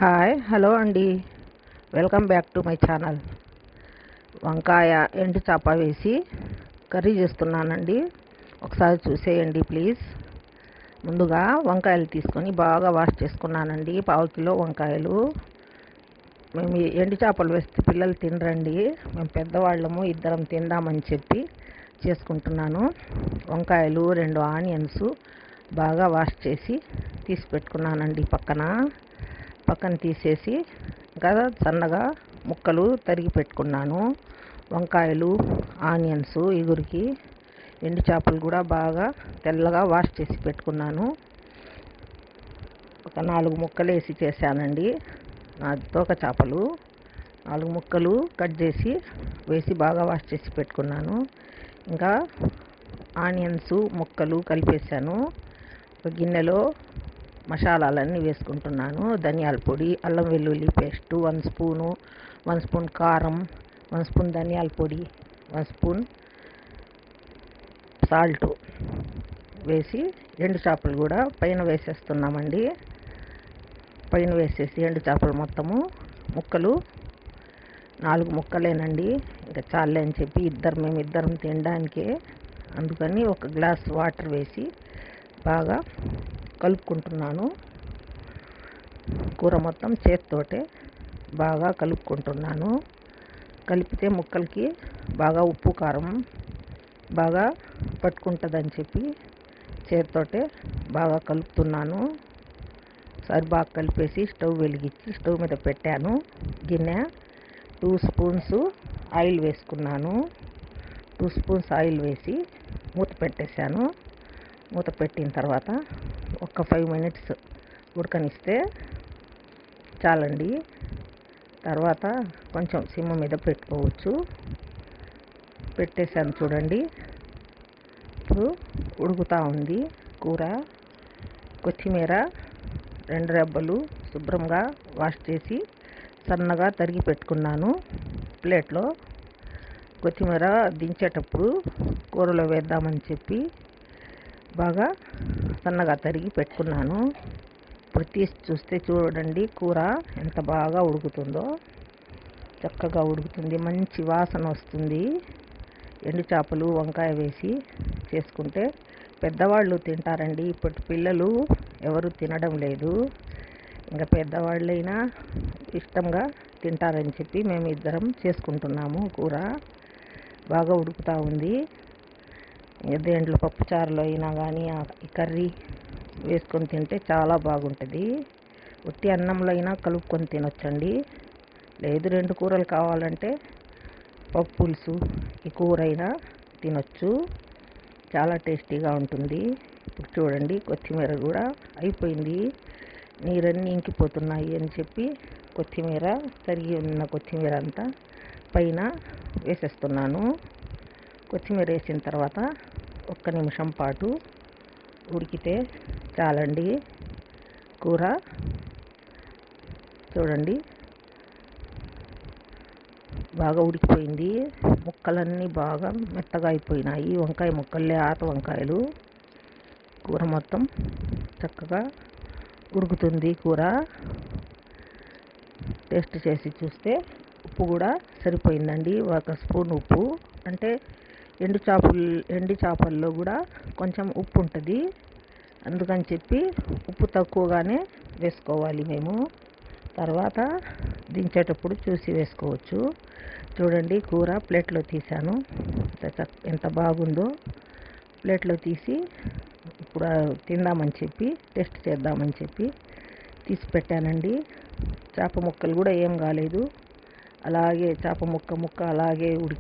Hi hello అండి, welcome back to my channel. వంకాయ ఎండు చేప వేసి కర్రీ చేస్తున్నానండి. ఒకసారి చూసేయండి ప్లీజ్. ముందుగా వంకాయలు తీసుకొని బాగా వాష్ చేసుకున్నానండి. 1/2 కిలో వంకాయలు. మేము ఎండు చేపలు వేస్తే పిల్లలు తినరండి, మేము పెద్దవాళ్ళము ఇద్దరం తిందామని చెప్పి చేసుకుంటున్నాను. వంకాయలు 2 ఆనియన్స్ బాగా వాష్ చేసి తీసి పెట్టుకున్నానండి. పక్కన తీసేసి ఇంకా సన్నగా ముక్కలు తరిగి పెట్టుకున్నాను. వంకాయలు, ఆనియన్స్ ఇగురికి, ఎండు చేపలు కూడా బాగా తెల్లగా వాష్ చేసి పెట్టుకున్నాను. ఒక 4 ముక్కలు వేసి చేశానండి. తోక చేపలు 4 ముక్కలు కట్ చేసి వేసి బాగా వాష్ చేసి పెట్టుకున్నాను. ఇంకా ఆనియన్స్ ముక్కలు కలిపేశాను. ఒక గిన్నెలో మసాలాలన్నీ వేసుకుంటున్నాను. ధనియాల పొడి, అల్లం వెల్లుల్లి పేస్ట్ 1 స్పూను, 1 స్పూన్ కారం, 1 స్పూన్ ధనియాల పొడి, 1 స్పూన్ సాల్ట్ వేసి ఎండు చేపలు కూడా పైన వేసేస్తున్నామండి. పైన వేసేసి ఎండు చేపలు మొత్తము ముక్కలు 4 ముక్కలేనండి, ఇంకా చాలే అని చెప్పి మేమిద్దరం తినడానికే, అందుకని ఒక గ్లాస్ వాటర్ వేసి బాగా కలుపుకుంటున్నాను. కూర మొత్తం చేతితోటే బాగా కలుపుకుంటున్నాను. కలిపితే ముక్కలకి బాగా ఉప్పు కారం బాగా పట్టుకుంటుందని చెప్పి చేతితోటే బాగా కలుపుతున్నాను. సరి బాగా కలిపేసి స్టవ్ వెలిగించి స్టవ్ మీద పెట్టాను. గిన్నె 2 స్పూన్స్ ఆయిల్ వేసుకున్నాను. 2 స్పూన్స్ ఆయిల్ వేసి మూత పెట్టేశాను. మూత పెట్టిన తర్వాత ఒక 5 మినిట్స్ ఉడకనిస్తే చాలండి. తర్వాత కొంచెం సిమ్ మీద పెట్టుకోవచ్చు. పెట్టేశాను చూడండి. ఇప్పుడు ఉడుకుతూ ఉంది కూర. కొత్తిమీర 2 రెబ్బలు శుభ్రంగా వాష్ చేసి సన్నగా తరిగి పెట్టుకున్నాను ప్లేట్లో. కొత్తిమీర దించేటప్పుడు కూరలో వేద్దామని చెప్పి బాగా సన్నగా తరిగి పెట్టుకున్నాను. ఇప్పుడు తీసి చూస్తే చూడండి కూర ఎంత బాగా ఉడుకుతుందో. చక్కగా ఉడుకుతుంది, మంచి వాసన వస్తుంది. ఎండు చేపలు వంకాయ వేసి చేసుకుంటే పెద్దవాళ్ళు తింటారండి. ఇప్పటి పిల్లలు ఎవరు తినడం లేదు. ఇంకా పెద్దవాళ్ళైనా ఇష్టంగా తింటారని చెప్పి మేము ఇద్దరం చేసుకుంటున్నాము. కూర బాగా ఉడుకుతూ ఉంది. దేంట్లో పప్పుచారులో అయినా కానీ ఈ కర్రీ వేసుకొని తింటే చాలా బాగుంటుంది. ఉట్టి అన్నంలో అయినా కలుపుకొని తినొచ్చండి. లేదు 2 కూరలు కావాలంటే పప్పు పులుసు ఈ కూర అయినా తినొచ్చు, చాలా టేస్టీగా ఉంటుంది. ఇప్పుడు చూడండి కొత్తిమీర కూడా అయిపోయింది, నీరన్నీ ఇంకిపోతున్నాయి అని చెప్పి కొత్తిమీర తరిగి ఉన్న కొత్తిమీర అంతా పైన వేసేస్తున్నాను. కొత్తిమీర వేసిన తర్వాత 1 నిమిషం పాటు ఉడికితే చాలండి. కూర చూడండి బాగా ఉడికిపోయింది. ముక్కలన్నీ బాగా మెత్తగా అయిపోయినాయి. వంకాయ ముక్కలు లేత వంకాయలు. కూర మొత్తం చక్కగా ఉడుకుతుంది. కూర టేస్ట్ చేసి చూస్తే ఉప్పు కూడా సరిపోయిందండి. 1 స్పూన్ ఉప్పు, అంటే ఎండు చేపల్లో కూడా కొంచెం ఉప్పు ఉంటుంది, అందుకని చెప్పి ఉప్పు తక్కువగానే వేసుకోవాలి మేము. తర్వాత దించేటప్పుడు చూసి వేసుకోవచ్చు. చూడండి కూర ప్లేట్లో తీసాను, ఎంత బాగుందో. ప్లేట్లో తీసి ఇప్పుడు తిందామని చెప్పి టేస్ట్ చేద్దామని చెప్పి తీసి పెట్టానండి. చేప ముక్కలు కూడా ఏం కాలేదు, అలాగే చేప ముక్క అలాగే ఉడికి